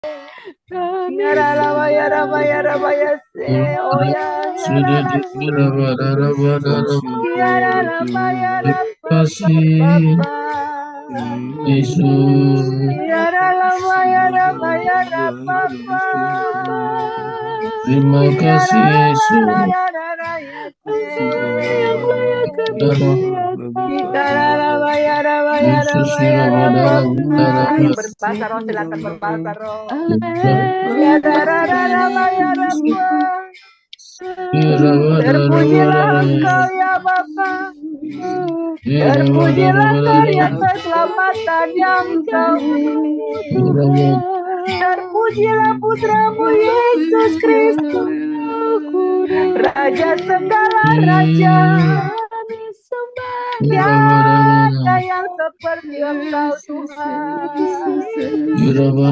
Terima kasih Yesus. Berbahasa roh, silakan berbahasa roh. Terpujilah Engkau ya Bapa. Terpujilah karya keselamatan yang Kau beri. Terpujilah Putramu Yesus Kristus, Raja segala raja. Tiada yang seperti Engkau Tuhan,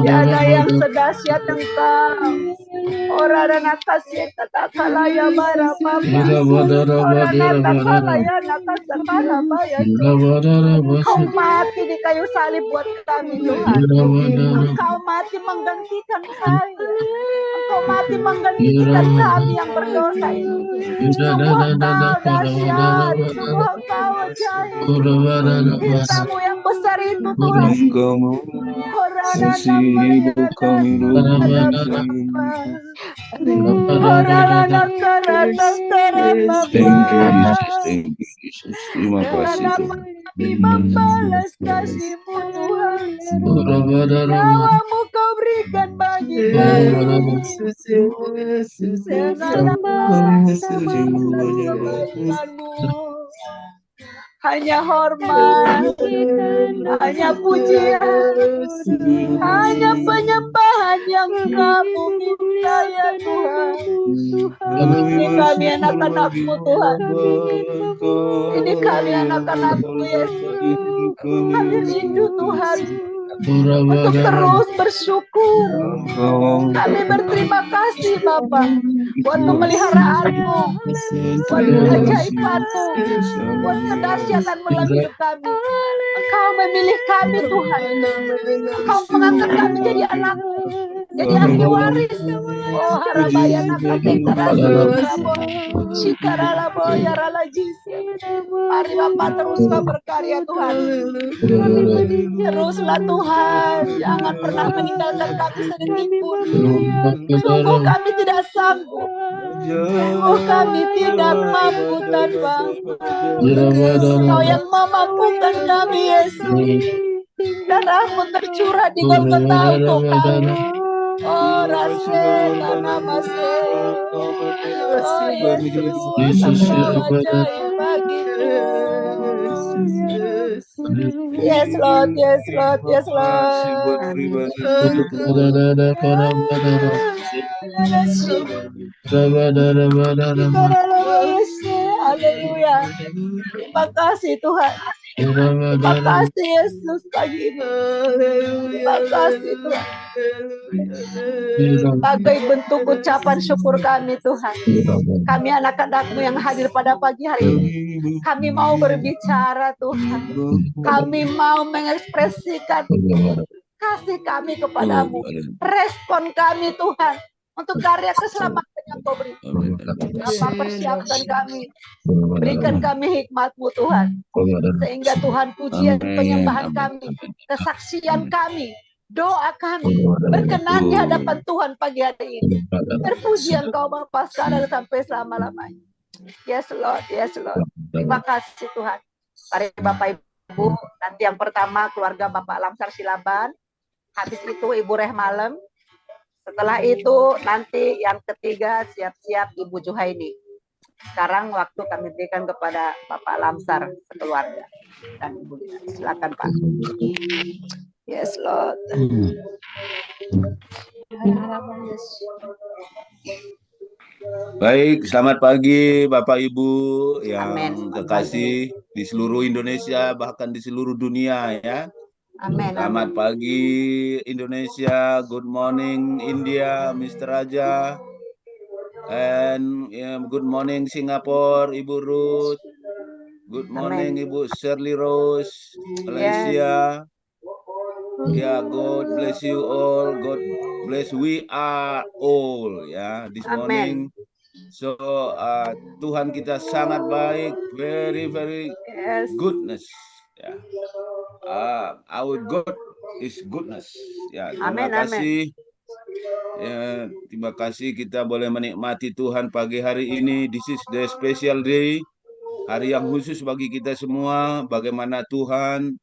tiada yang sedahsyat Engkau. Orang nakasih tatakalaya barapa, orang nakakalaya nakasakala bayasa. Kau mati di kayu salib buat kami Tuhan. Kau mati menggantikan kami. Kau mati menggantikan kami yang berdosa ini. Sungguh Kau dahsyat, sungguh Kau ajaib. Cintamu yang besar itu Tuhan. Terima kasih Tuhan. Membalas kasih-Mu Tuhan. Nyawamu Kau berikan bagi kami. Segala kebaikan-Mu. Hanya hormat, hanya pujian, hanya penyembahan yang Kamu minta ya Tuhan. Ini kami anak-anak-Mu Tuhan. Ini kami anak-anak-Mu Yesus. Kami rindu Tuhan untuk terus bersyukur. Kami berterima kasih Bapa buat pemeliharaan-Mu, buat keajaiban-Mu, buat kedahsyatan dalam hidup kami. Engkau memilih kami Tuhan. Engkau mengangkat kami jadi anak, jadi ahli waris. Oh harabaya nakateka rasulabo, shikaralabo yaralajisi. Mari Bapa teruslah berkarya Tuhan. Teruslah Tuhan, jangan pernah meninggalkan kami sedetik pun. Sungguh kami tidak sanggup, sungguh kami tidak mampu tanpa Kau yang memampukan kami Yesus. Darah-Mu tercurah di Golgota untuk kami. Oh rasena namase. Oh Yesus, Engkau ajaib bagiku. Yes Lord, yes Lord, yes Lord. Haleluya. Terima kasih Tuhan. Terima kasih Yesus pagi ini. Terima kasih Tuhan. Sebagai bentuk ucapan syukur kami Tuhan. Kami anak-anak-Mu yang hadir pada pagi hari ini. Kami mau berbicara Tuhan. Kami mau mengekspresikan kasih kami kepadamu. Respon kami Tuhan. Untuk karya keselamatan yang Kau beri. Apa persiapkan kami. Berikan kami hikmat-Mu Tuhan. Sehingga Tuhan pujian penyembahan kami. Kesaksian kami. Doa kami. Berkenan di hadapan Tuhan pagi hari ini. Terpuji Engkau Bapa sekarang sampai selama-lamanya. Yes Lord, yes Lord. Terima kasih Tuhan. Mari Bapak Ibu. Nanti yang pertama keluarga Bapak Lamsar Silaban. Habis itu Ibu Rehmalem. Setelah itu nanti yang ketiga siap-siap Ibu Juhaini. Sekarang waktu kami berikan kepada Bapak Lamsar sekeluarga dan Ibu Lina. Silakan Pak. Yes Lord. Baik, selamat pagi Bapak Ibu yang kekasih di seluruh Indonesia bahkan di seluruh dunia ya. Amin. Selamat pagi Indonesia, good morning India, Mr. Raja, and good morning Singapore, Ibu Ruth, good morning Ibu Shirley Rose, Malaysia. Ya, God bless you all, God bless we are all ya this morning. Amen. So Tuhan kita sangat baik, very Yes. goodness ya. Our God is goodness ya. Terima Amen. kasih. Ya, terima kasih kita boleh menikmati Tuhan pagi hari ini. This is the special day, hari yang khusus bagi kita semua. Bagaimana Tuhan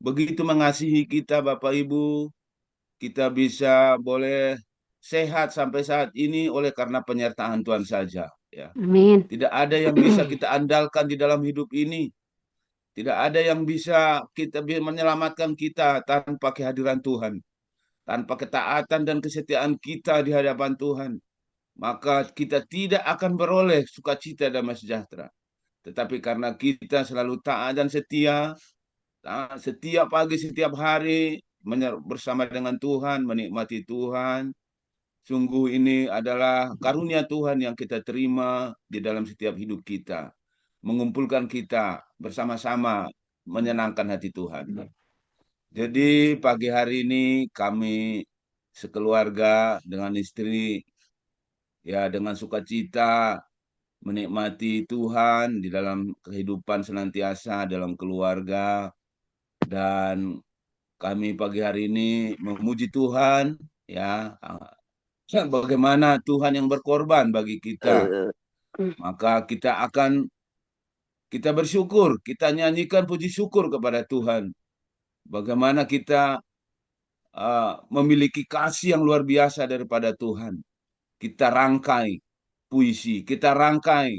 begitu mengasihi kita Bapak Ibu. Kita bisa boleh sehat sampai saat ini oleh karena penyertaan Tuhan saja. Ya. Amin. Tidak ada yang bisa kita andalkan di dalam hidup ini. Tidak ada yang bisa menyelamatkan kita tanpa kehadiran Tuhan. Tanpa ketaatan dan kesetiaan kita di hadapan Tuhan, maka kita tidak akan beroleh sukacita damai sejahtera. Tetapi karena kita selalu taat dan setia, setiap pagi, setiap hari, bersama dengan Tuhan, menikmati Tuhan, sungguh ini adalah karunia Tuhan yang kita terima di dalam setiap hidup kita. Mengumpulkan kita bersama-sama menyenangkan hati Tuhan. Jadi pagi hari ini kami sekeluarga dengan istri ya dengan sukacita menikmati Tuhan di dalam kehidupan senantiasa dalam keluarga, dan kami pagi hari ini memuji Tuhan ya bagaimana Tuhan yang berkorban bagi kita. Maka kita bersyukur, kita nyanyikan puji syukur kepada Tuhan. Bagaimana kita memiliki kasih yang luar biasa daripada Tuhan. Kita rangkai puisi, kita rangkai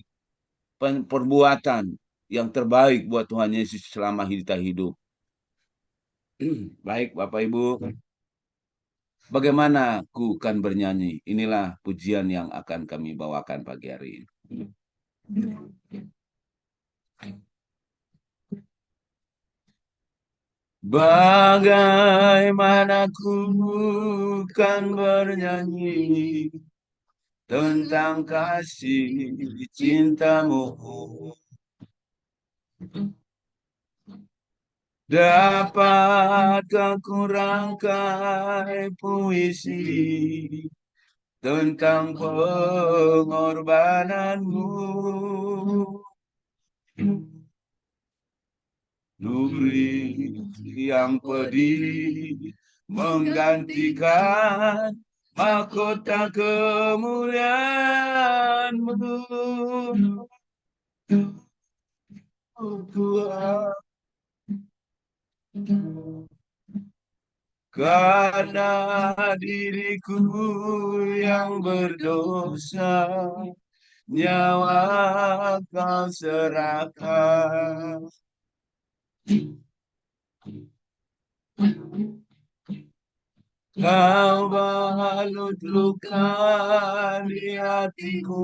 perbuatan yang terbaik buat Tuhan Yesus selama kita hidup. Baik Bapak Ibu, bagaimana ku kan bernyanyi? Inilah pujian yang akan kami bawakan pagi hari ini. Bagaimana ku kan bernyanyi tentang kasih cintamu, dapatkah ku rangkai puisi tentang pengorbananmu, duri yang pedih menggantikan mahkota kemuliaan-Mu, Tuhan. Karena diriku yang berdosa, nyawa Kau serahkan. Kau balut luka di hatiku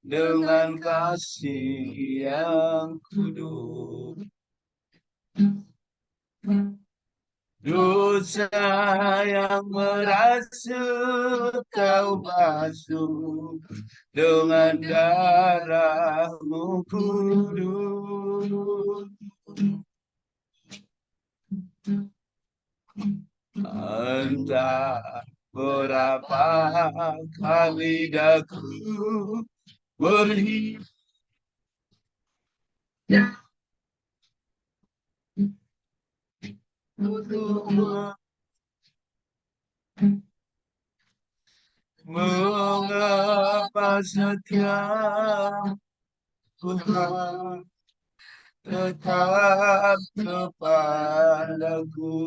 dengan kasih yang kudus. Dosa yang merasuk Kau basuh dengan darah-Mu kudus. Entah berapa kali daku berhidup mengapa setiap Tuhan tetap kepadaku.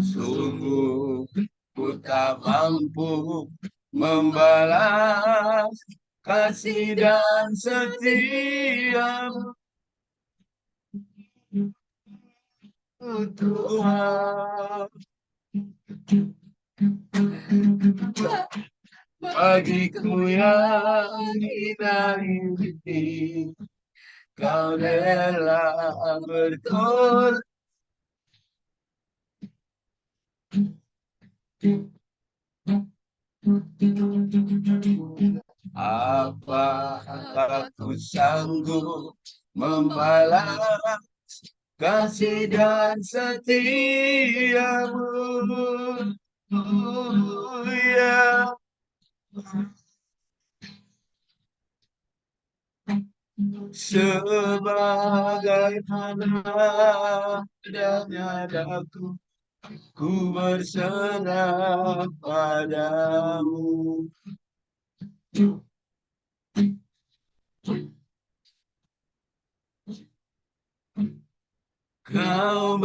Sungguh ku tak mampu membalas kasih dan setia-Mu, Tuhan. Bagiku yang hina ini, Kau rela berkorban. Apakah aku sanggup membalas kasih dan setiamu. Ya, sebagaimana adanya daku, ku berserah padamu. Kau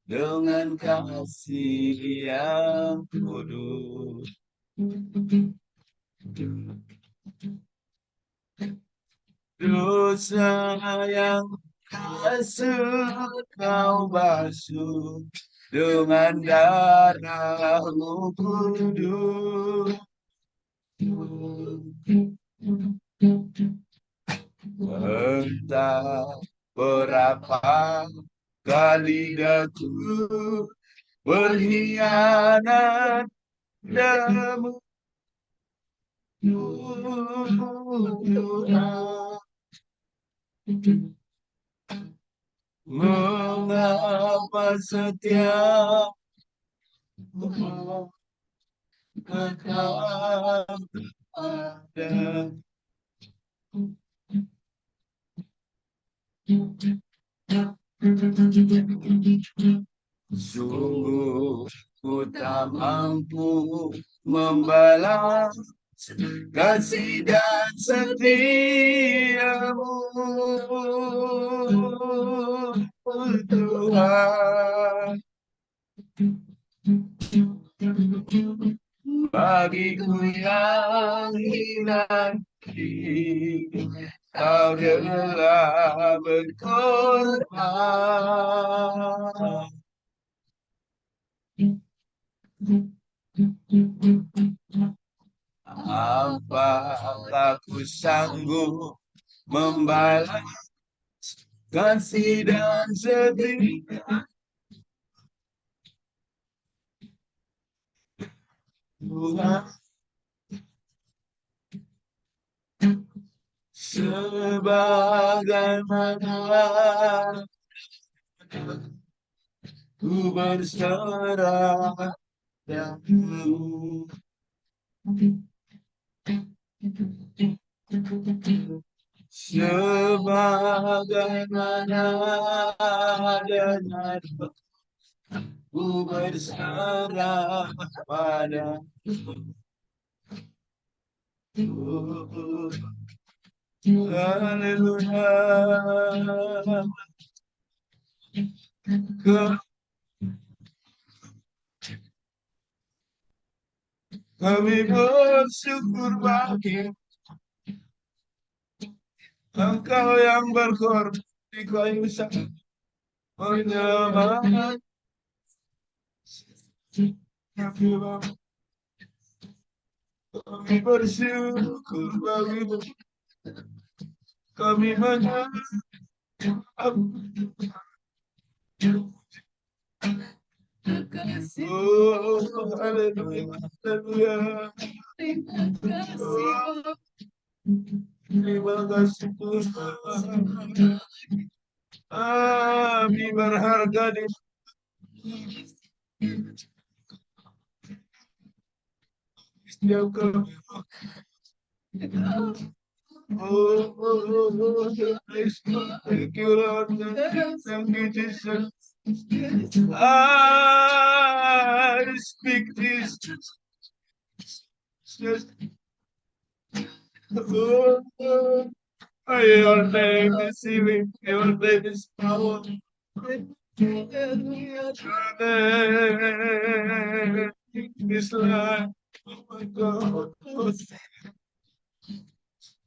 dengan kasih yang kudus, dosa yang hasut kau basuh dengan darahmu kudus. Entah berapa kali aku berkhianat dalam mengapa setiap kekal ada. Sungguh ku tak mampu membalas kasih dan setiamu, Tuhan. Bagiku yang hina, kau rela berkorban. Apakah ku sanggup membalas kasih dan setia Tuhan, sebagaimana ku berserah padamu. Sebagaimana adanya ku berserah padamu. Haleluya. Kami bersyukur bagi Engkau yang berkorban di kayu salib menyelamatkan kami bersyukur bagimu, kami menyembah. Oh, haleluya, haleluya. Oh, terima kasih Tuhan. Kami berharga di setiap kami. Oh, thank you, Lord. Thank you, Jesus. I speak this. Oh, your name is healing. Your name is power. Your name is life. Oh my God.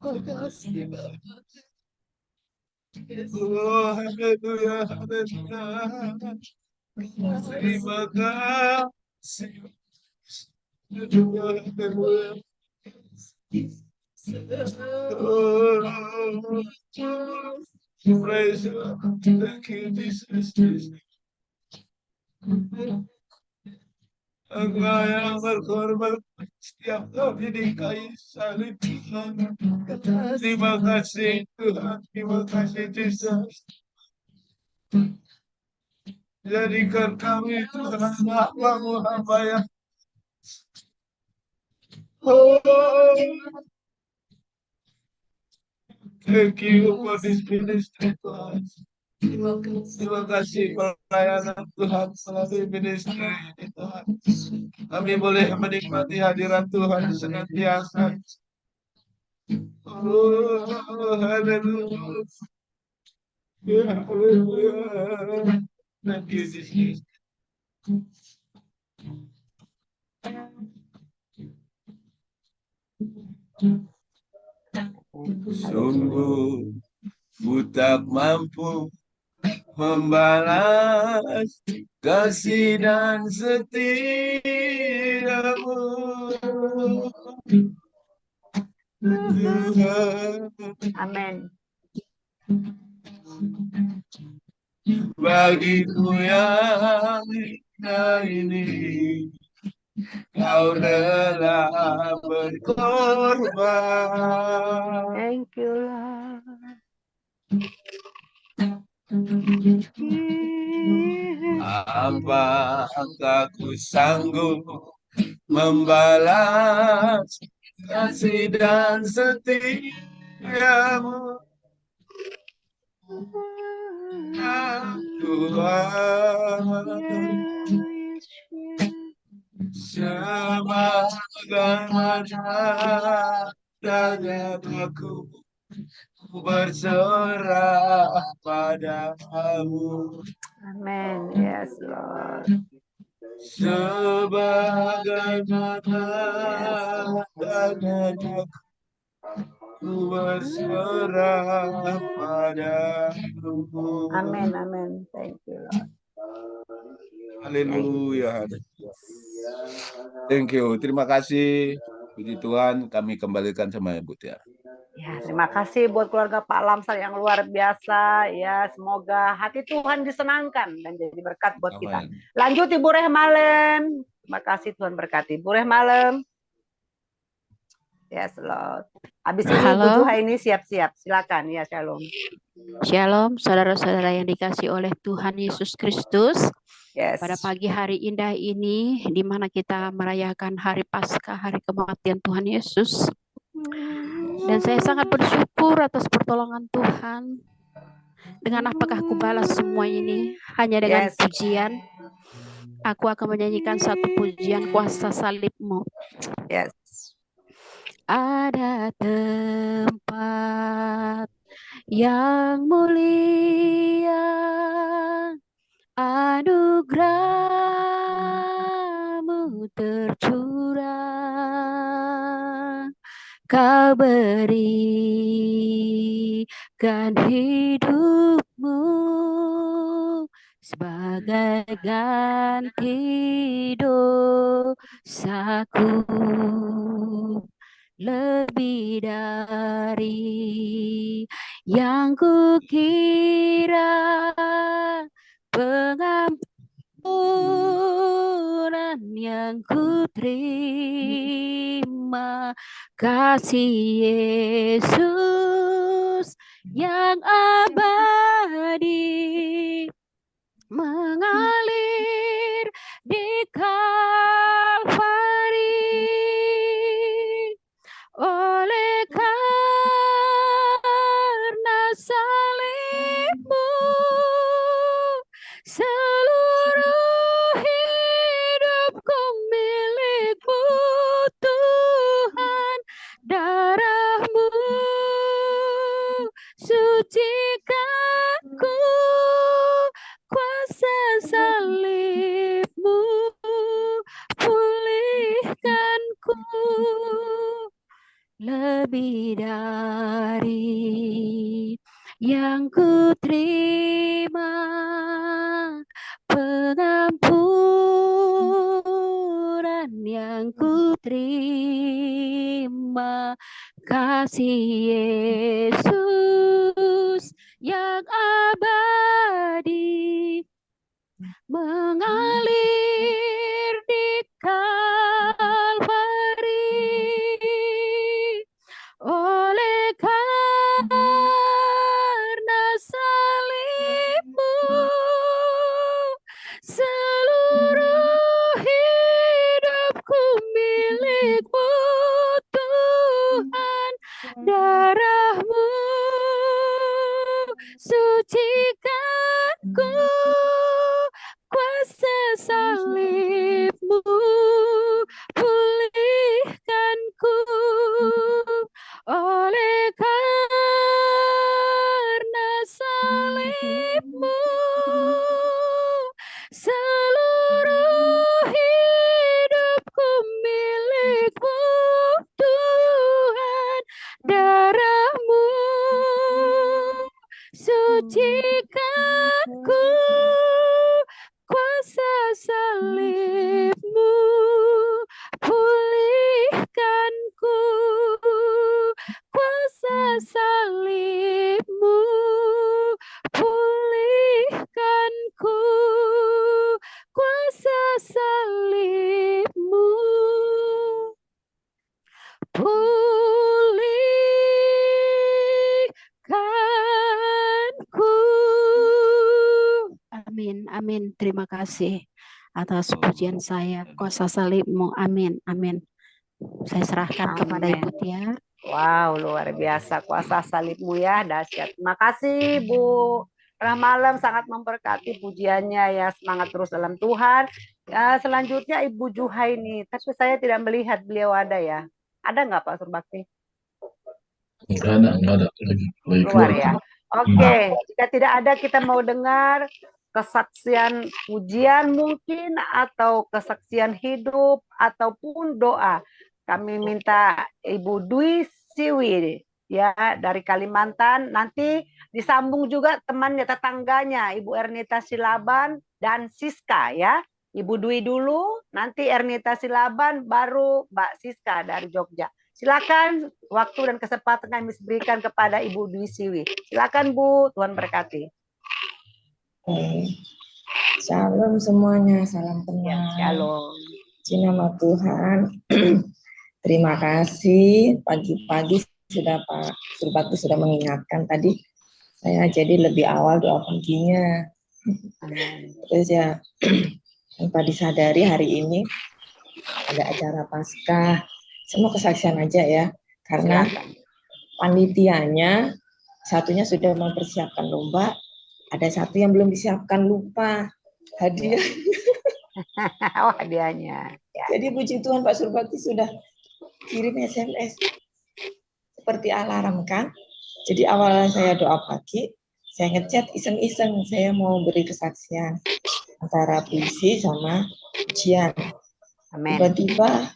Oh, hallelujah, hallelujah. Terima kasih. Hallelujah, hallelujah. Oh, praise God. Thank you, Jesus. Engkau yang berkorban setiap kali di kayu salib Tuhan. Terima kasih Tuhan, terima kasih Yesus. Jadikan kami Tuhan hamba yang thank you for this ministry Tuhan. Terima kasih pelayanan Tuhan melalui ministry ini Tuhan. Kami boleh menikmati hadirat Tuhan senantiasa. Oh, haleluya. Haleluya. Thank you, Jesus. Sungguh ku tak mampu membalas kasih dan setiamu Tuhan. Amin. Bagiku yang hina ini Kau rela berkorban. Thank you, Lord. Apakah ku sanggup membalas kasih dan setiamu Tuhan, sebagaimana dadaku berserah padamu. Amen. Yes, Lord. Sebagaimana dadaku berserah padamu. Amen, amen. Thank you, Lord. Haleluya. Thank you. Terima kasih. Puji Tuhan, kami kembalikan sama Ibu Tia. Ya, terima kasih buat keluarga Pak Lamsar yang luar biasa. Ya, semoga hati Tuhan disenangkan dan jadi berkat buat kita. Amin. Lanjut Ibu Rehmalem. Terima kasih Tuhan berkati. Ibu Rehmalem. Yes, Lord. Habis ini Ibu Halo. Juha ini siap-siap. Silakan. Ya, shalom. Shalom, saudara-saudara yang dikasih oleh Tuhan Yesus Kristus. Yes. Pada pagi hari indah ini, di mana kita merayakan hari Paskah, hari kematian Tuhan Yesus. Dan saya sangat bersyukur atas pertolongan Tuhan. Dengan apakah aku balas semua ini? Hanya dengan Yes. pujian. Aku akan menyanyikan satu pujian kuasa salibmu. Yes. Ada tempat yang mulia, anugerah-Mu tercurah, Kau berikan hidup-Mu sebagai ganti dosaku. Lebih dari yang kukira, pengampunan yang kuterima, kasih Yesus yang abadi mengalir di Kalvari. Oleh karena salib-Mu, seluruh hidupku milik-Mu Tuhan. Darah-Mu sucikanku, kuasa salib-Mu pulihkanku. Lebih dari yang kuterima, pengampunan yang kuterima, kasih Yesus yang abadi mengalir di Kalvari, oleh karena salibmu, seluruh hidupku milikmu Tuhan. Darahmu sucikanku, kuasa salibmu pulihkanku, oleh karena salibmu, seluruh hidupku milikmu Tuhan. Darahmu sucikanku, kuasa salibmu pulihkanku, kuasa salibmu pulihkanku, kuasa salibmu pulihkanku. Amin, amin. Terima kasih atas pujian saya, kuasa salibmu. Amin, amin. Saya serahkan kepada Amin. Ibu Tiar. Wow, luar biasa kuasa salibmu ya, dahsyat. Terima kasih Bu. Tengah malam sangat memberkati pujiannya ya, semangat terus dalam Tuhan. Ya, selanjutnya Ibu Juhaini, tapi saya tidak melihat beliau ada ya. Ada nggak Pak Surbakti? Enggak ada lagi Keluar keluar. ya. Oke, jika tidak ada kita mau dengar kesaksian pujian mungkin atau kesaksian hidup ataupun doa. Kami minta Ibu Dwi Siwi ya dari Kalimantan, nanti disambung juga temannya tetangganya Ibu Ernita Silaban dan Siska ya. Ibu Dwi dulu, nanti Ernita Silaban, baru Mbak Siska dari Jogja. Silakan waktu dan kesempatan kami berikan kepada Ibu Dwi Siwi. Silakan Bu, Tuhan berkati. Shalom semuanya, salam Ya, kenal. shalom. Puji nama Tuhan. Terima kasih pagi-pagi sudah Pak Surbakti sudah mengingatkan tadi. Saya jadi lebih awal doa paginya. Terus ya tanpa disadari hari ini ada acara Paskah. Semua kesaksian aja ya, karena panitianya satunya sudah mempersiapkan lomba, ada satu yang belum disiapkan, lupa hadiah. Oh, hadiahnya. Ya. Jadi puji Tuhan Pak Surbakti sudah kirim SMS seperti alarm kan. Jadi awalnya saya doa pagi, saya ngechat iseng-iseng, saya mau beri kesaksian antara puisi sama ujian. Amin. Tiba-tiba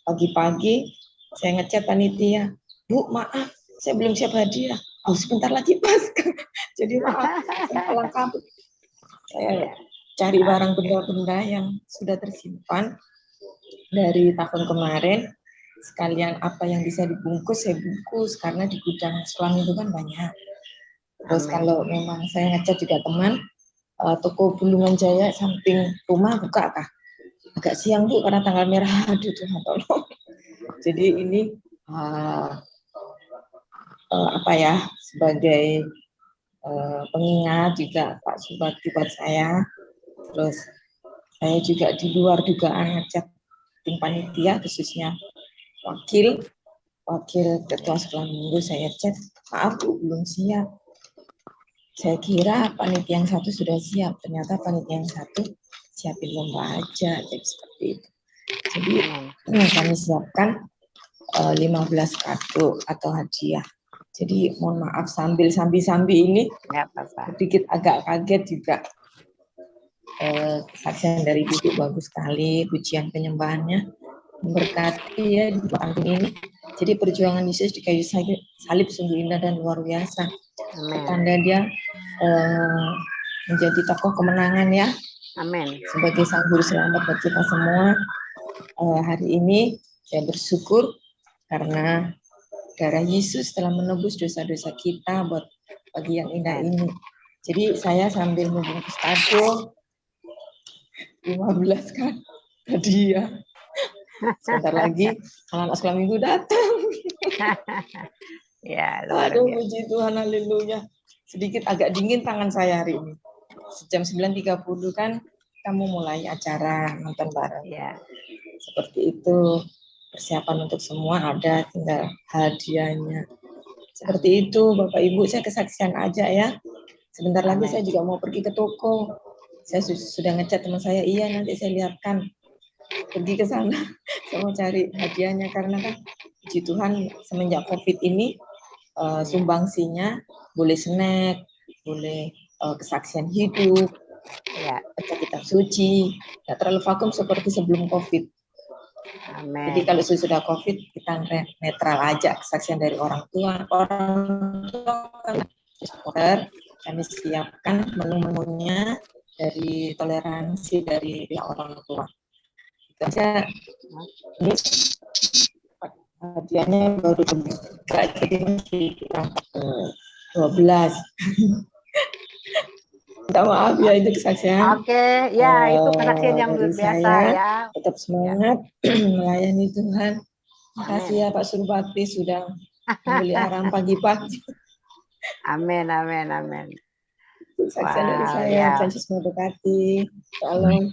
pagi-pagi saya ngechat panitia, Bu maaf saya belum siap hadiah. Oh sebentar lagi Paskah. Jadi maaf saya pulang kampung. Saya cari barang benda-benda yang sudah tersimpan dari tahun kemarin. Sekalian apa yang bisa dibungkus saya bungkus karena di gudang selang itu kan banyak. Terus kalau memang saya ngechat juga teman, toko Bulungan Jaya samping rumah buka kah? Agak siang Bu karena tanggal merah. Aduh Tuhan tolong. Jadi ini apa ya, sebagai pengingat juga Pak Surbakti buat saya. Terus saya juga di luar dugaan ngechat tim panitia, khususnya wakil ketua sekolah minggu, saya chat, maaf Bu belum siap. Saya kira panitia yang satu sudah siap, ternyata panitia yang satu siapin lomba aja, jadi seperti itu. Jadi kami siapkan 15 kartu atau hadiah. Jadi mohon maaf sambil ini sedikit agak kaget juga. Kesaksian dari Bibi bagus sekali, pujian penyembahannya memberkati ya di panggung ini. Jadi perjuangan Yesus di kayu salib sungguh indah dan luar biasa. Tanda dia menjadi tokoh kemenangan ya. Amin. Sebagai sang juru selamat buat kita semua. Hari ini saya bersyukur karena darah Yesus telah menebus dosa-dosa kita buat pagi yang indah ini. Jadi saya sambil membungkus kado 15 kan hadiah. Sebentar lagi anak sekolah minggu datang. Ya, luar Aduh, biasa. puji Tuhan, haleluya. Sedikit agak dingin tangan saya hari ini. Jam 9.30 kan kamu mulai acara nonton bareng. Ya, Seperti itu. Persiapan untuk semua ada, tinggal hadiahnya. Seperti itu, Bapak Ibu, saya kesaksian aja ya. Sebentar lagi Amin. saya juga mau pergi ke toko. Saya sudah ngechat teman saya, iya nanti saya lihatkan. Pergi ke sana, saya mau cari hadiahnya karena kan puji Tuhan semenjak COVID ini sumbangsinya boleh snack, boleh kesaksian hidup, ya, baca kitab suci, nggak terlalu vakum seperti sebelum COVID. Jadi amin. kalau sudah COVID kita netral aja, kesaksian dari orang tua kan kami siapkan menu-menunya dari toleransi dari pihak orang tua. Itu aja. Ini hadiahnya baru buka, jadi masih kurang 12. Minta maaf ya, itu kesaksian. Oke, ya itu kesaksian yang luar Dari biasa saya, ya. tetap semangat melayani Tuhan. Makasih Amin. ya Pak Surbakti sudah memelihara pagi-pagi. Amin, amin, amin. Kesaksian dari Wow, saya, ya. Tuhan Yesus memberkati. Salam. Amin,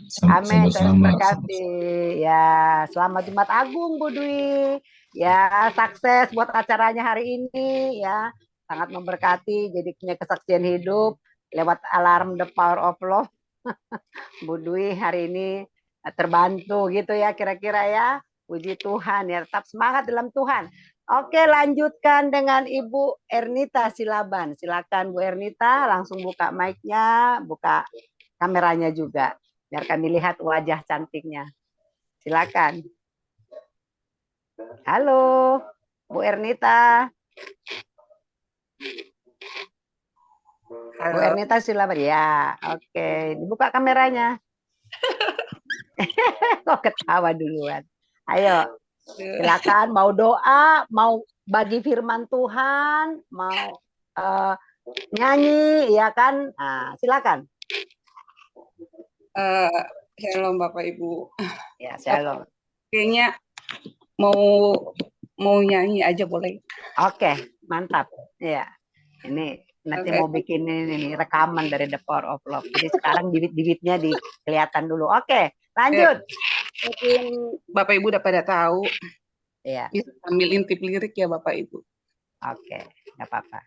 Tuhan Sama-sama. berkati. Ya, selamat Jumat Agung Bu Dwi. Ya, sukses buat acaranya hari ini ya. Sangat memberkati, jadi punya kesaksian hidup lewat alarm The Power of Love. Bu Dwi hari ini terbantu gitu ya kira-kira ya. Puji Tuhan ya, tetap semangat dalam Tuhan. Oke, lanjutkan dengan Ibu Ernita Silaban. Silakan Bu Ernita, langsung buka mic-nya, buka kameranya juga. Biar kami lihat wajah cantiknya. Silakan. Halo, Bu Ernita. Bu Ernita silakan. Ya, oke. Dibuka kameranya. Kok ketawa duluan. Ayo, silakan. Mau doa, mau bagi firman Tuhan, mau nyanyi, ya kan? Nah, silakan. Shalom Bapak Ibu. Ya, shalom. Kayaknya mau nyanyi aja boleh. Oke, mantap. Ya, ini nanti mau bikin ini rekaman dari The Power of Love. Jadi sekarang bibit-bibitnya kelihatan dulu. Oke, lanjut. Mungkin Bapak Ibu udah pada tahu. Iya. Bisa sambil intip lirik ya Bapak Ibu. Oke, nggak apa-apa.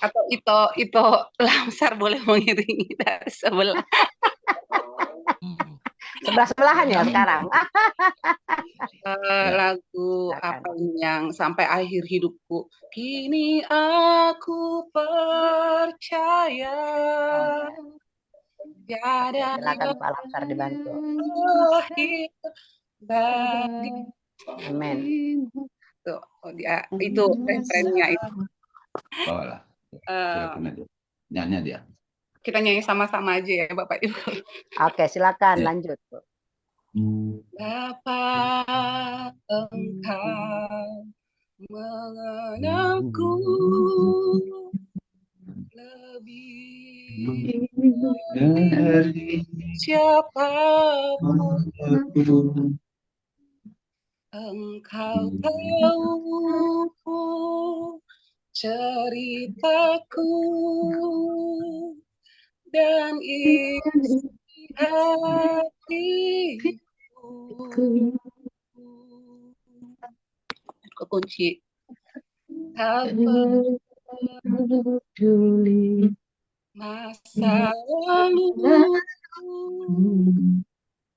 Atau itu Lamsar boleh mengiringi dari sebelah. Sebelah-sebelahan ya sekarang. Lagu apa yang sampai akhir hidupku. Kini aku percaya. Silakan Pak Lamsar dibantu. Amin. Itu referennya itu. Bawalah. Nyanyi dia. Kita nyanyi sama-sama aja ya Bapak Ibu. Oke, silakan lanjut. Bapa, Engkau mengenangku lebih dari siapapun. Engkau tahu ceritaku dan isi hatiku. Kekunci. Tak peduli masa lalu,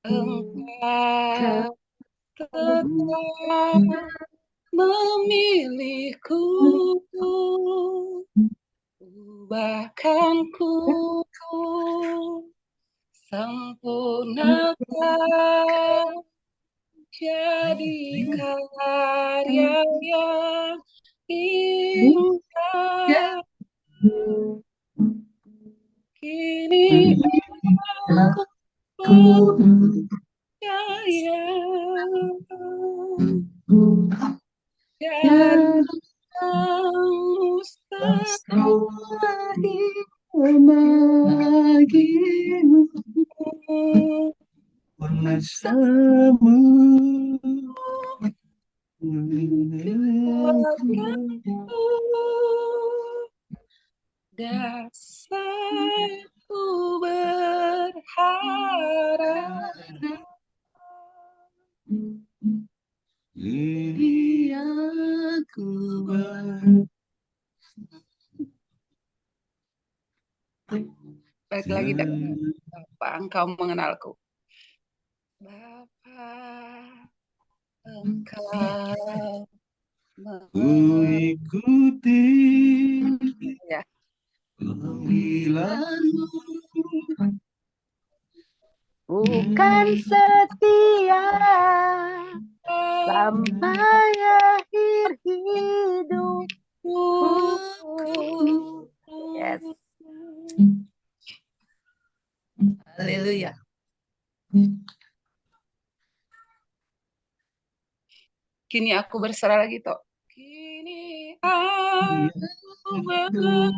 Engkau tetap memilihku, bahkan ku sempurnakan jadi karya yang indah. Kini aku percaya dan mustahil bagimu. Kuatkanku dasarku berharap. Ini aku Baik lagi, Dak. Bapa, Engkau mengenalku. Bapa, Engkau ku ikuti ya. panggilanmu. Bukan setia sampai akhir hidupku. Yes. Haleluya. Kini aku berserah lagi, Tok. Kini aku berserah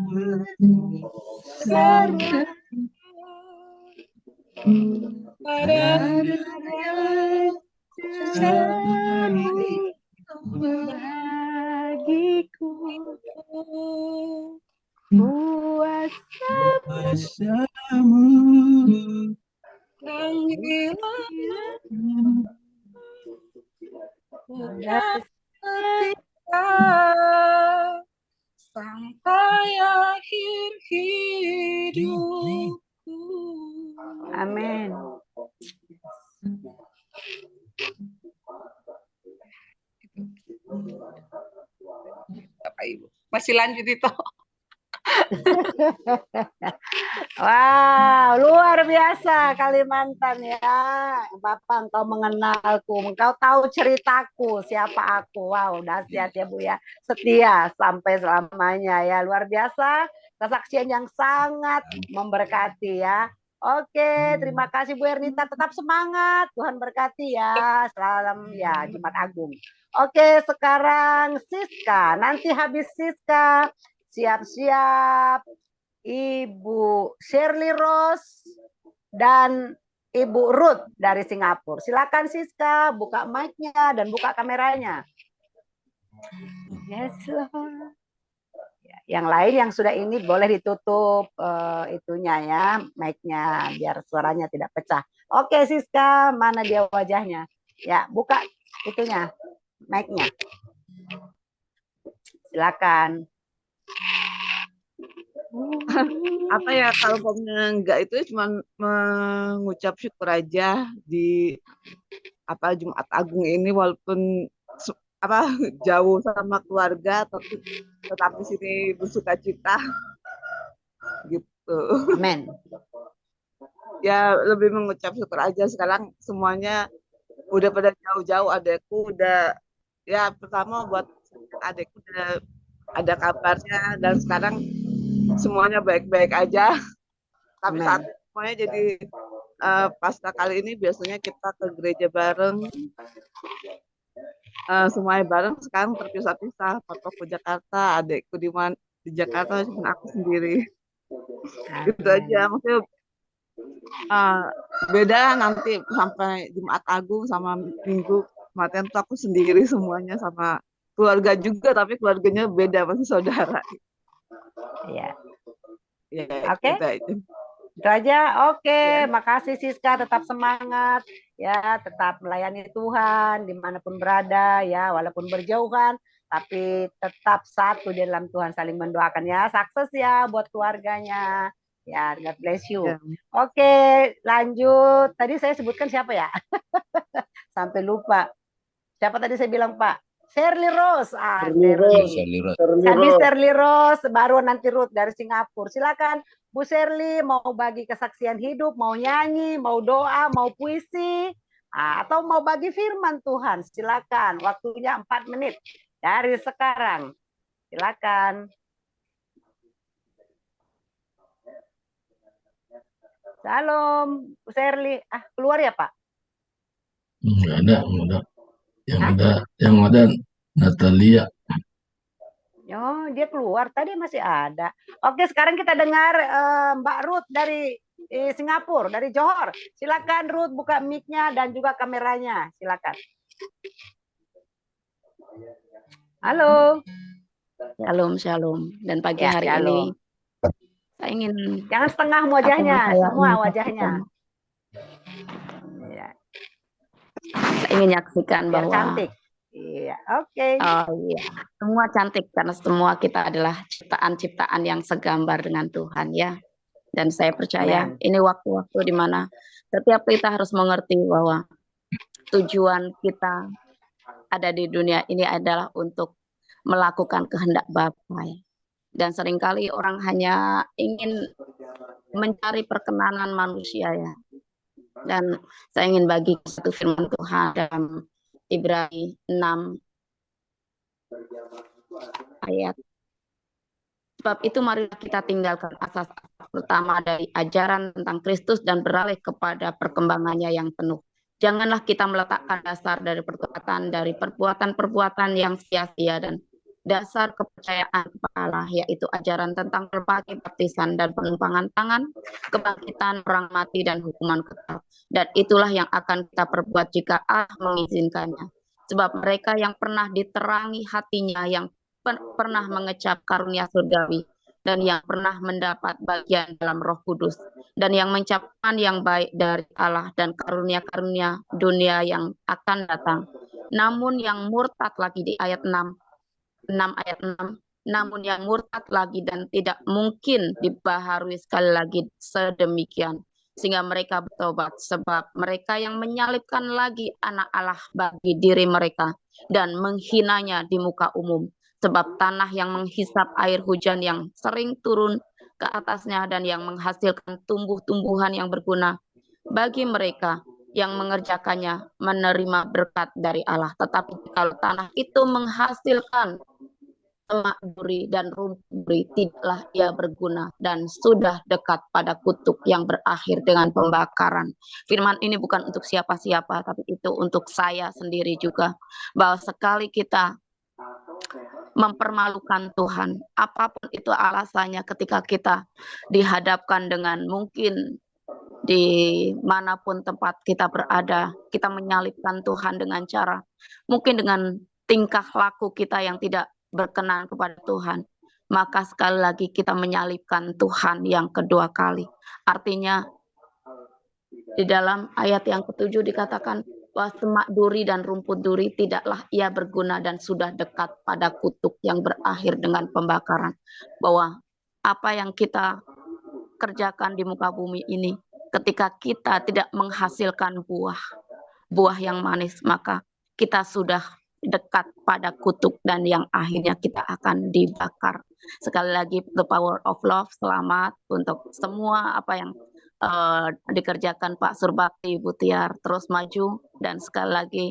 padanya Cari bagiku Kuasamu panggilanmu bukan setia sampai akhir hidupku. Amin. Bapak Ibu masih lanjut itu. Wow, luar biasa Kalimantan ya. Bapak, engkau mengenalku, engkau tahu ceritaku, siapa aku. Wow, dahsyat ya Bu ya. Setia sampai selamanya ya. Luar biasa, kesaksian yang sangat memberkati ya. Oke, terima kasih Bu Ernita. Tetap semangat, Tuhan berkati ya. Salam ya, Jumat Agung. Oke, sekarang Siska. Nanti habis Siska, siap-siap Ibu Shirley Rose dan Ibu Ruth dari Singapura. Silakan Siska, buka mic-nya dan buka kameranya. Yes, Lord. Yang lain yang sudah ini boleh ditutup itunya ya, mic-nya biar suaranya tidak pecah. Oke Siska, mana dia wajahnya? Ya, buka itunya, mic-nya. Silakan. Apa ya, kalau umpamanya enggak itu cuma mengucap syukur aja di Jumat Agung ini, walaupun jauh sama keluarga tetap di sini bersukacita gitu. Amin. Ya lebih mengucap syukur aja, sekarang semuanya udah pada jauh-jauh, adekku udah ya, pertama buat adekku udah ada kabarnya dan sekarang semuanya baik-baik aja. Tapi saat ini semuanya jadi pasca kali ini biasanya kita ke gereja bareng, semuanya bareng. Sekarang terpisah-pisah, papaku Jakarta, adekku di Jakarta, cuma aku sendiri. Gitu aja, maksudnya beda nanti sampai Jumat Agung sama Minggu kemarin tuh aku sendiri semuanya, sama keluarga juga, tapi keluarganya beda, masih saudara. Iya. Ya, Oke. Itu aja. Oke, makasih Siska, tetap semangat ya, tetap melayani Tuhan dimanapun berada ya, walaupun berjauhan tapi tetap satu di dalam Tuhan, saling mendoakan ya. Sukses ya buat keluarganya ya, God bless you. Oke, lanjut. Tadi saya sebutkan siapa ya? Sampai lupa. Siapa tadi saya bilang Pak? Shirley Rose. Habis Shirley Rose, baru nanti Ruth dari Singapura. Silakan Bu Shirley, mau bagi kesaksian hidup, mau nyanyi, mau doa, mau puisi, atau mau bagi firman Tuhan. Silakan, waktunya 4 menit dari sekarang. Silakan. Shalom, Bu Shirley. Keluar ya Pak? Enggak ada. Yang ada Natalia. Oh, dia keluar. Tadi masih ada. Oke, sekarang kita dengar Mbak Ruth dari Singapura, dari Johor. Silakan Ruth, buka mic-nya dan juga kameranya. Silakan. Halo. Shalom, shalom. Dan pagi Ya, hari ini saya ingin jangan setengah wajahnya, semua wajahnya. Ya. Saya ingin menyaksikan Biar bahwa cantik. Iya, oke. Oh iya, semua cantik karena semua kita adalah ciptaan-ciptaan yang segambar dengan Tuhan ya. Dan saya percaya ini waktu-waktu di mana setiap kita harus mengerti bahwa tujuan kita ada di dunia ini adalah untuk melakukan kehendak Bapa. Dan seringkali orang hanya ingin mencari perkenanan manusia ya. Dan saya ingin bagi satu firman Tuhan dalam Ibrani 6 ayat. Sebab itu mari kita tinggalkan asas pertama dari ajaran tentang Kristus dan beralih kepada perkembangannya yang penuh. Janganlah kita meletakkan dasar dari perbuatan-perbuatan yang sia-sia dan dasar kepercayaan kepada Allah, yaitu ajaran tentang berbagai baptisan dan penumpangan tangan, kebangkitan orang mati dan hukuman kekal. Dan itulah yang akan kita perbuat jika Allah mengizinkannya. Sebab mereka yang pernah diterangi hatinya, yang pernah mengecap karunia surgawi, dan yang pernah mendapat bagian dalam Roh Kudus, dan yang mengucapkan yang baik dari Allah dan karunia-karunia dunia yang akan datang. Namun yang murtad lagi di ayat 6 ayat 6, namun yang murtad lagi dan tidak mungkin dibaharui sekali lagi sedemikian sehingga mereka bertobat, sebab mereka yang menyalibkan lagi anak Allah bagi diri mereka dan menghinanya di muka umum, sebab tanah yang menghisap air hujan yang sering turun ke atasnya dan yang menghasilkan tumbuh-tumbuhan yang berguna bagi mereka yang mengerjakannya menerima berkat dari Allah. Tetapi kalau tanah itu menghasilkan semak duri dan rumput duri, tidaklah ia berguna dan sudah dekat pada kutuk yang berakhir dengan pembakaran. Firman ini bukan untuk siapa-siapa, tapi itu untuk saya sendiri juga, bahwa sekali kita mempermalukan Tuhan, apapun itu alasannya, ketika kita dihadapkan dengan mungkin di manapun tempat kita berada, kita menyalibkan Tuhan dengan cara mungkin dengan tingkah laku kita yang tidak berkenan kepada Tuhan, maka sekali lagi kita menyalibkan Tuhan yang kedua kali. Artinya di dalam ayat yang ketujuh dikatakan bahwa semak duri dan rumput duri tidaklah ia berguna dan sudah dekat pada kutuk yang berakhir dengan pembakaran. Bahwa apa yang kita kerjakan di muka bumi ini, ketika kita tidak menghasilkan buah yang manis, maka kita sudah dekat pada kutuk dan yang akhirnya kita akan dibakar. Sekali lagi, the power of love, selamat untuk semua apa yang dikerjakan Pak Surbakti, Ibu Tiar, terus maju. Dan sekali lagi,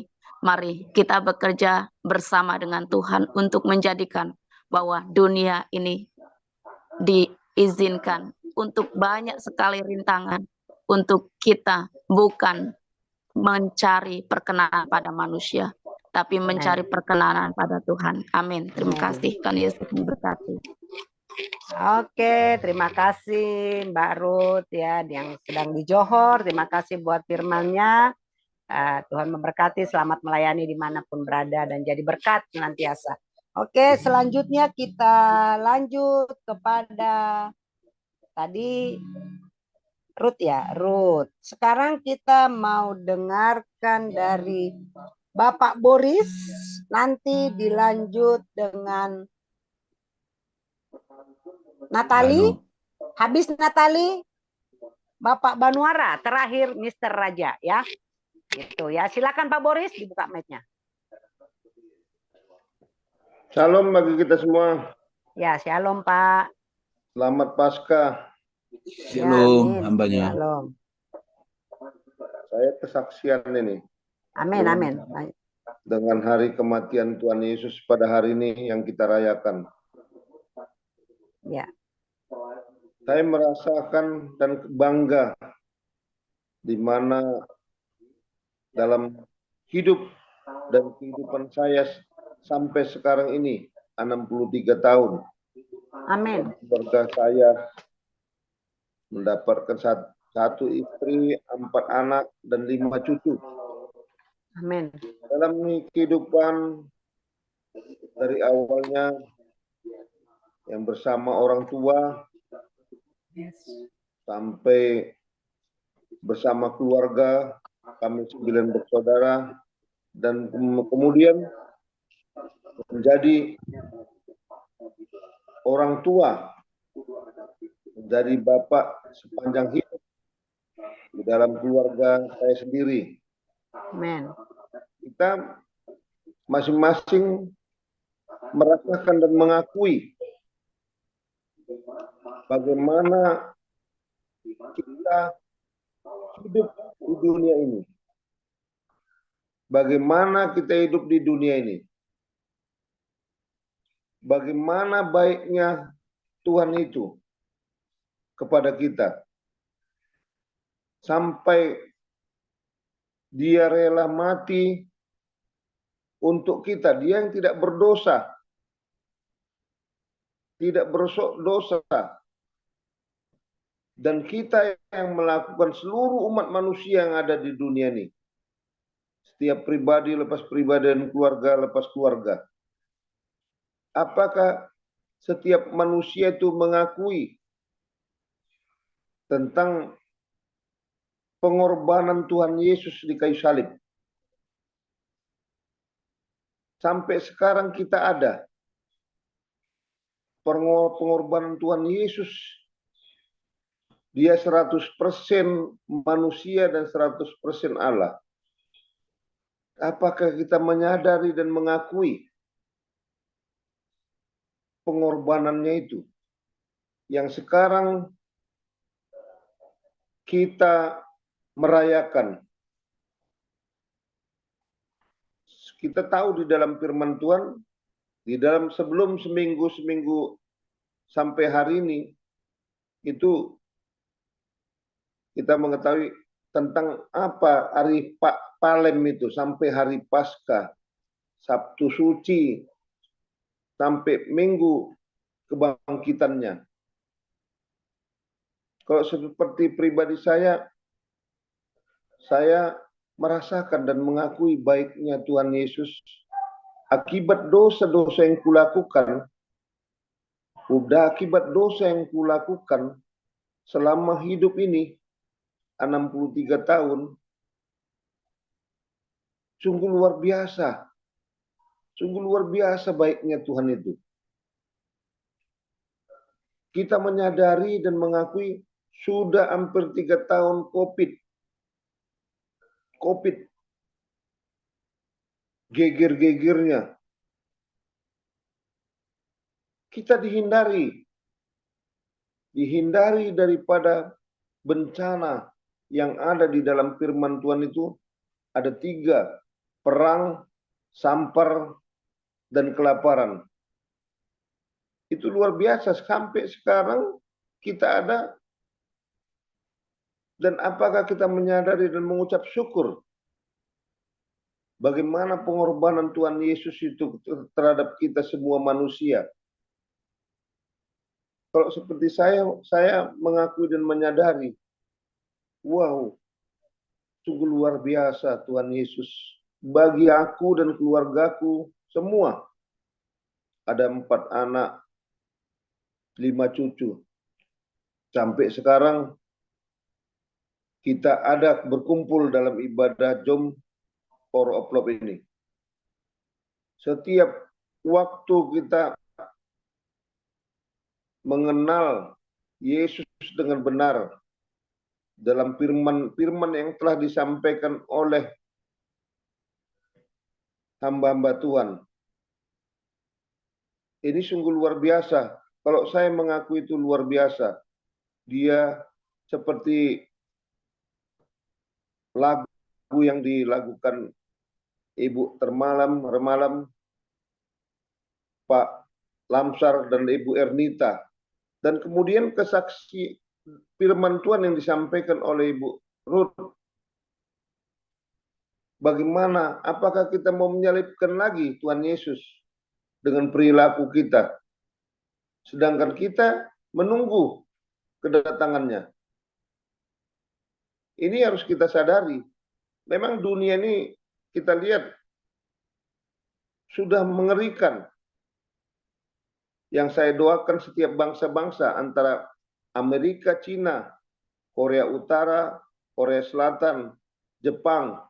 mari kita bekerja bersama dengan Tuhan untuk menjadikan bahwa dunia ini diizinkan untuk banyak sekali rintangan, untuk kita bukan mencari perkenanan pada manusia, tapi mencari perkenanan pada Tuhan. Amin. Terima kasih. Tuhan Yesus memberkati. Oke, terima kasih Mbak Ruth ya yang sedang di Johor. Terima kasih buat firman-Nya. Tuhan memberkati, selamat melayani dimanapun berada dan jadi berkat senantiasa. Oke, selanjutnya kita lanjut kepada tadi Ruth ya, Ruth. Sekarang kita mau dengarkan dari Bapak Boris, nanti dilanjut dengan Natali, habis Natali, Bapak Banuara, terakhir Mr. Raja ya. Gitu ya. Silakan Pak Boris, dibuka mic-nya. Shalom bagi kita semua. Ya, shalom Pak. Selamat Paskah. Shalom, Ya, hambanya. Shalom. Saya kesaksian ini. Amin, amin. Dengan hari kematian Tuhan Yesus pada hari ini yang kita rayakan. Ya. Saya merasakan dan bangga di mana dalam hidup dan kehidupan saya sampai sekarang ini 63 tahun. Amin. Keluarga saya mendapatkan satu istri, 4 anak, dan 5 cucu. Amin. Dalam kehidupan dari awalnya yang bersama orang tua sampai bersama keluarga, kami 9 bersaudara, dan kemudian menjadi orang tua dari Bapak sepanjang hidup di dalam keluarga saya sendiri. Amen. Kita masing-masing merasakan dan mengakui bagaimana kita hidup di dunia ini. Bagaimana kita hidup di dunia ini. Bagaimana baiknya Tuhan itu kepada kita. Sampai Dia rela mati untuk kita. Dia yang tidak berdosa. Tidak berdosa. Dan kita yang melakukan seluruh umat manusia yang ada di dunia ini. Setiap pribadi lepas pribadi dan keluarga lepas keluarga. Apakah setiap manusia itu mengakui tentang pengorbanan Tuhan Yesus di kayu salib? Sampai sekarang kita ada pengorbanan Tuhan Yesus. Dia 100% manusia dan 100% Allah. Apakah kita menyadari dan mengakui pengorbanannya itu? Yang sekarang kita merayakan. Kita tahu di dalam firman Tuhan, di dalam sebelum seminggu sampai hari ini, itu kita mengetahui tentang apa hari Palem itu, sampai hari Paskah, Sabtu Suci, sampai Minggu kebangkitannya. Kalau seperti pribadi saya merasakan dan mengakui baiknya Tuhan Yesus akibat dosa-dosa yang kulakukan. Akibat dosa yang kulakukan selama hidup ini 63 tahun, sungguh luar biasa. Sungguh luar biasa baiknya Tuhan itu. Kita menyadari dan mengakui sudah hampir 3 tahun COVID. Geger-gegernya. Kita dihindari daripada bencana yang ada di dalam firman Tuhan itu. Ada 3, perang, sampar, dan kelaparan. Itu luar biasa, sampai sekarang kita ada. Dan apakah kita menyadari dan mengucap syukur bagaimana pengorbanan Tuhan Yesus itu terhadap kita semua manusia? Kalau seperti saya mengakui dan menyadari, wow, sungguh luar biasa Tuhan Yesus. Bagi aku dan keluargaku semua, ada 4 anak, 5 cucu. Sampai sekarang kita ada berkumpul dalam ibadah Jom Power of Love ini. Setiap waktu kita mengenal Yesus dengan benar dalam firman yang telah disampaikan oleh hamba-hamba Tuhan. Ini sungguh luar biasa. Kalau saya mengakui itu luar biasa. Dia seperti lagu yang dilakukan Ibu Remalam, Pak Lamsar dan Ibu Ernita. Dan kemudian kesaksi firman Tuhan yang disampaikan oleh Ibu Ruth. Bagaimana, apakah kita mau menyalibkan lagi Tuhan Yesus dengan perilaku kita? Sedangkan kita menunggu kedatangannya. Ini harus kita sadari. Memang dunia ini kita lihat sudah mengerikan. Yang saya doakan setiap bangsa-bangsa antara Amerika, Cina, Korea Utara, Korea Selatan, Jepang,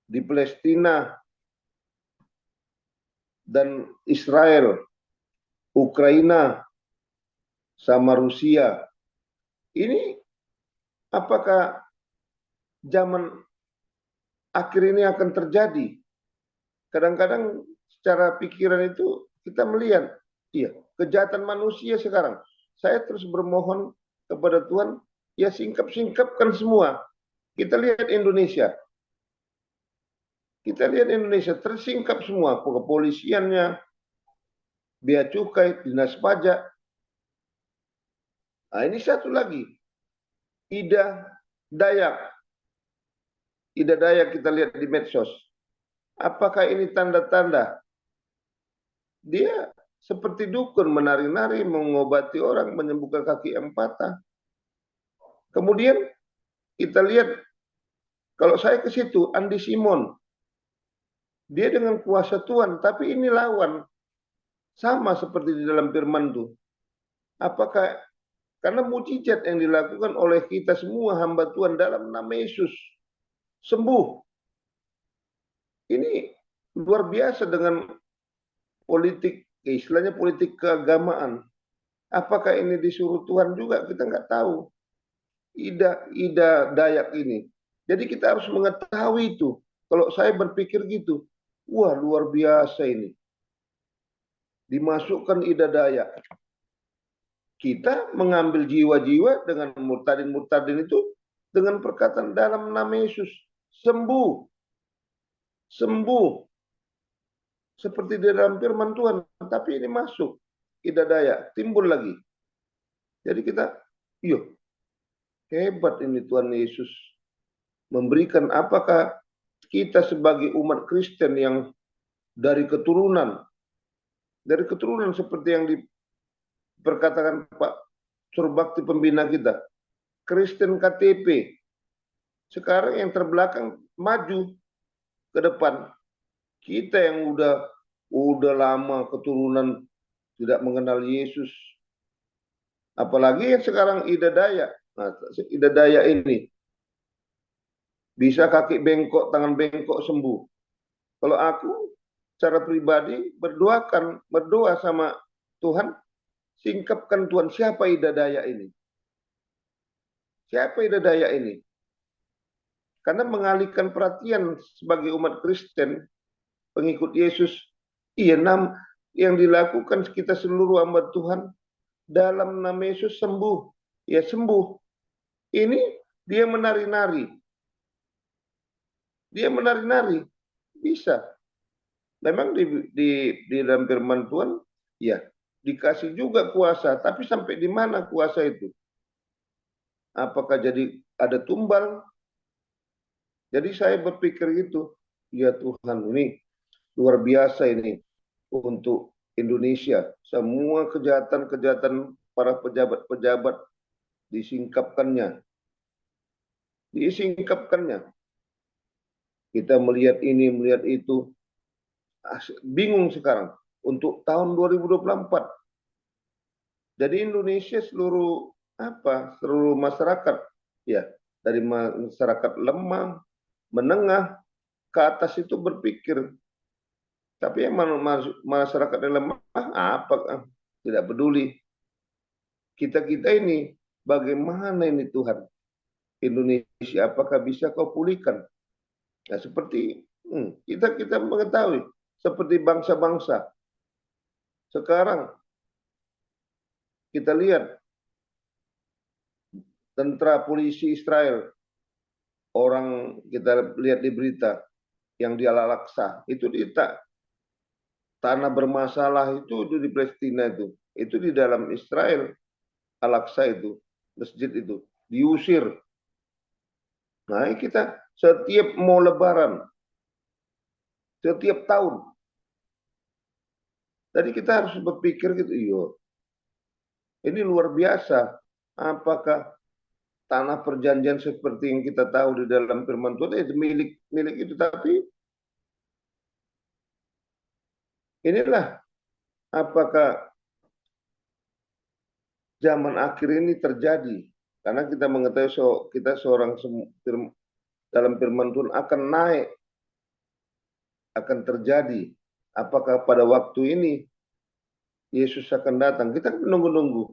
di Palestina, dan Israel, Ukraina, sama Rusia. Ini apakah zaman akhir ini akan terjadi? Kadang-kadang secara pikiran itu kita melihat, iya, kejahatan manusia sekarang. Saya terus bermohon kepada Tuhan, ya singkap-singkapkan semua. Kita lihat Indonesia. Kita lihat Indonesia tersingkap semua, kepolisiannya, bea cukai, dinas pajak. Nah, ini satu lagi, Ida Dayak. Ida Dayak kita lihat di medsos. Apakah ini tanda-tanda dia seperti dukun, menari-nari, mengobati orang, menyembuhkan kaki yang patah. Kemudian kita lihat, kalau saya ke situ, Andi Simon, dia dengan kuasa Tuhan, tapi ini lawan. Sama seperti di dalam firman itu. Apakah karena mujizat yang dilakukan oleh kita semua hamba Tuhan dalam nama Yesus sembuh. Ini luar biasa dengan politik, istilahnya politik keagamaan. Apakah ini disuruh Tuhan juga? Kita nggak tahu. Ida Dayak ini. Jadi kita harus mengetahui itu. Kalau saya berpikir gitu, wah luar biasa ini. Dimasukkan Ida Dayak. Kita mengambil jiwa-jiwa dengan murtadin-murtadin itu dengan perkataan dalam nama Yesus. Sembuh. Sembuh. Seperti di dalam firman Tuhan. Tapi ini masuk. Ida Dayak. Timbul lagi. Jadi kita, iya, hebat ini Tuhan Yesus. Memberikan apakah kita sebagai umat Kristen yang dari keturunan seperti yang diperkatakan Pak Surbakti pembina kita, Kristen KTP, sekarang yang terbelakang maju ke depan. Kita yang udah lama keturunan tidak mengenal Yesus. Apalagi yang sekarang Ida Dayak. Nah, Ida Dayak ini bisa kaki bengkok, tangan bengkok sembuh. Kalau aku secara pribadi berdoa sama Tuhan, singkapkan Tuhan, siapa Ida Dayak ini? Siapa Ida Dayak ini? Karena mengalihkan perhatian sebagai umat Kristen, pengikut Yesus, yang dilakukan kita seluruh hamba Tuhan, dalam nama Yesus sembuh. Ya sembuh. Ini dia menari-nari. Dia menari-nari. Bisa. Memang di dalam firman Tuhan, ya dikasih juga kuasa. Tapi sampai di mana kuasa itu? Apakah jadi ada tumbal? Jadi saya berpikir gitu. Ya Tuhan, ini luar biasa ini untuk Indonesia. Semua kejahatan-kejahatan para pejabat-pejabat disingkapkannya. Disingkapkannya. Kita melihat ini, melihat itu. Bingung sekarang untuk tahun 2024. Jadi Indonesia seluruh masyarakat, ya, dari masyarakat lemah, menengah ke atas itu berpikir. Tapi yang masyarakat yang lemah apa? Tidak peduli. Kita ini bagaimana ini Tuhan? Indonesia apakah bisa kau pulihkan? Ya seperti kita mengetahui seperti bangsa-bangsa. Sekarang kita lihat tentara polisi Israel, orang kita lihat di berita yang di Al-Aqsa itu di tanah bermasalah itu di Palestina itu di dalam Israel, Al-Aqsa itu, masjid itu diusir. Nah, kita setiap mau lebaran, setiap tahun. Jadi kita harus berpikir gitu, iya. Ini luar biasa. Apakah tanah perjanjian seperti yang kita tahu di dalam firman Tuhan itu milik itu, tapi inilah apakah zaman akhir ini terjadi? Karena kita mengetahui kita dalam firman Tuhan akan naik, akan terjadi. Apakah pada waktu ini Yesus akan datang? Kita menunggu-nunggu.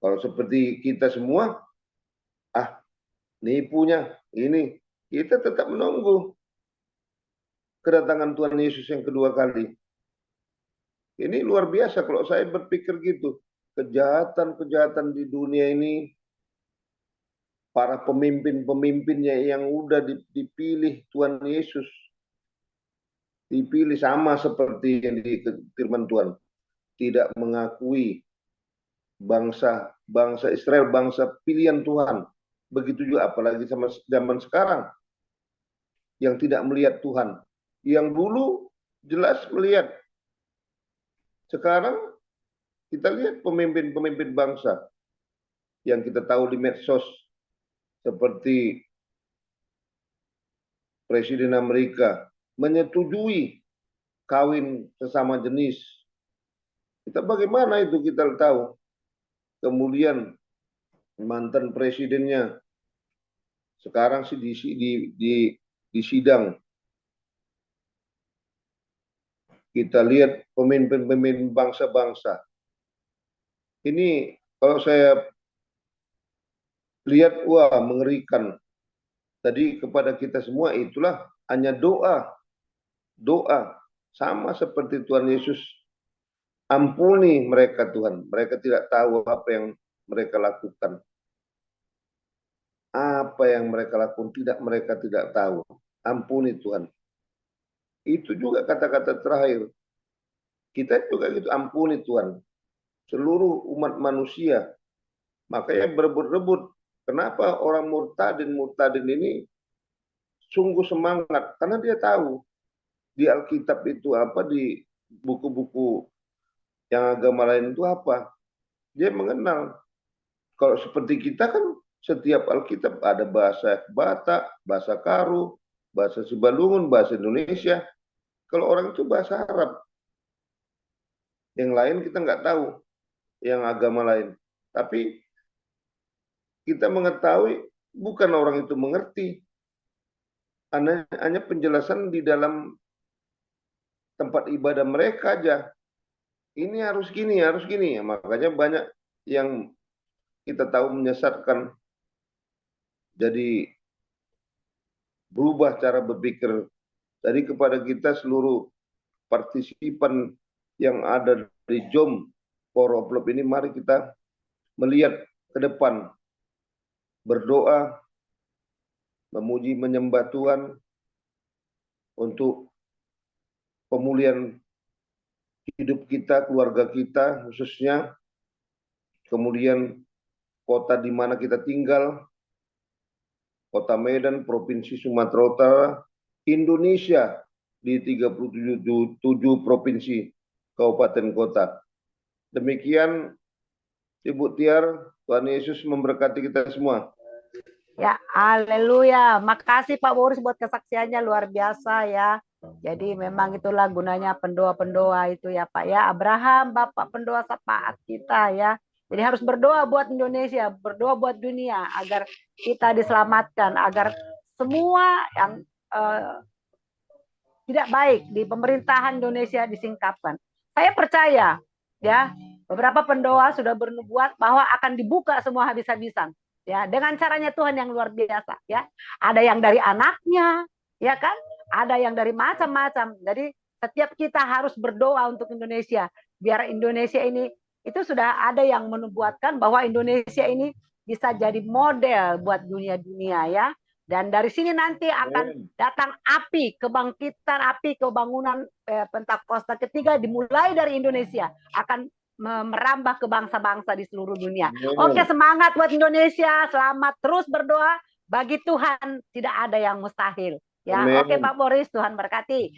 Kalau seperti kita semua, nipunya ini, kita tetap menunggu kedatangan Tuhan Yesus yang kedua kali. Ini luar biasa kalau saya berpikir gitu. Kejahatan-kejahatan di dunia ini, para pemimpin-pemimpinnya yang udah dipilih Tuhan Yesus, dipilih sama seperti yang di firman Tuhan, tidak mengakui bangsa Israel, bangsa pilihan Tuhan. Begitu juga apalagi sama zaman sekarang yang tidak melihat Tuhan. Yang dulu jelas melihat. Sekarang kita lihat pemimpin-pemimpin bangsa yang kita tahu di medsos, seperti Presiden Amerika menyetujui kawin sesama jenis. Kita bagaimana itu kita tahu. Kemudian mantan presidennya sekarang sih di sidang. Kita lihat pemimpin-pemimpin bangsa-bangsa. Ini kalau saya lihat, wah mengerikan. Tadi kepada kita semua itulah hanya doa. Doa. Sama seperti Tuhan Yesus. Ampuni mereka Tuhan. Mereka tidak tahu apa yang mereka lakukan. Apa yang mereka lakukan mereka tidak tahu. Ampuni Tuhan. Itu juga kata-kata terakhir. Kita juga gitu, ampuni Tuhan. Seluruh umat manusia. Makanya berebut-rebut. Kenapa orang murtadin ini sungguh semangat? Karena dia tahu di Alkitab itu apa, di buku-buku yang agama lain itu apa. Dia mengenal. Kalau seperti kita kan setiap Alkitab ada bahasa Batak, bahasa Karo, bahasa Sibalungun, bahasa Indonesia. Kalau orang itu bahasa Arab. Yang lain kita nggak tahu. Yang agama lain. Tapi kita mengetahui bukan orang itu mengerti. Hanya penjelasan di dalam tempat ibadah mereka aja. Ini harus gini, harus gini. Makanya banyak yang kita tahu menyesatkan. Jadi berubah cara berpikir. Jadi kepada kita seluruh partisipan yang ada di JOM Power of Love ini, mari kita melihat ke depan. Berdoa, memuji, menyembah Tuhan untuk pemulihan hidup kita, keluarga kita khususnya, kemudian kota di mana kita tinggal, Kota Medan, Provinsi Sumatera Utara, Indonesia di 37 provinsi kabupaten kota. Demikian Ibu Tiar, Tuhan Yesus memberkati kita semua. Ya, haleluya. Makasih Pak Boris buat kesaksiannya, luar biasa ya. Jadi memang itulah gunanya pendoa-pendoa itu ya Pak ya. Abraham, Bapak pendoa syafaat kita ya. Jadi harus berdoa buat Indonesia, berdoa buat dunia agar kita diselamatkan, agar semua yang tidak baik di pemerintahan Indonesia disingkapkan. Saya percaya ya, beberapa pendoa sudah bernubuat bahwa akan dibuka semua habis-habisan. Ya, dengan caranya Tuhan yang luar biasa ya. Ada yang dari anaknya, ya kan? Ada yang dari macam-macam. Jadi setiap kita harus berdoa untuk Indonesia biar Indonesia ini, itu sudah ada yang menubuatkan bahwa Indonesia ini bisa jadi model buat dunia-dunia ya. Dan dari sini nanti akan datang api kebangkitan, api kebangunan Pentakosta ketiga dimulai dari Indonesia, akan merambah ke bangsa-bangsa di seluruh dunia. Oke, semangat buat Indonesia, selamat terus berdoa. Bagi Tuhan tidak ada yang mustahil. Ya, oke Pak Boris, Tuhan berkati.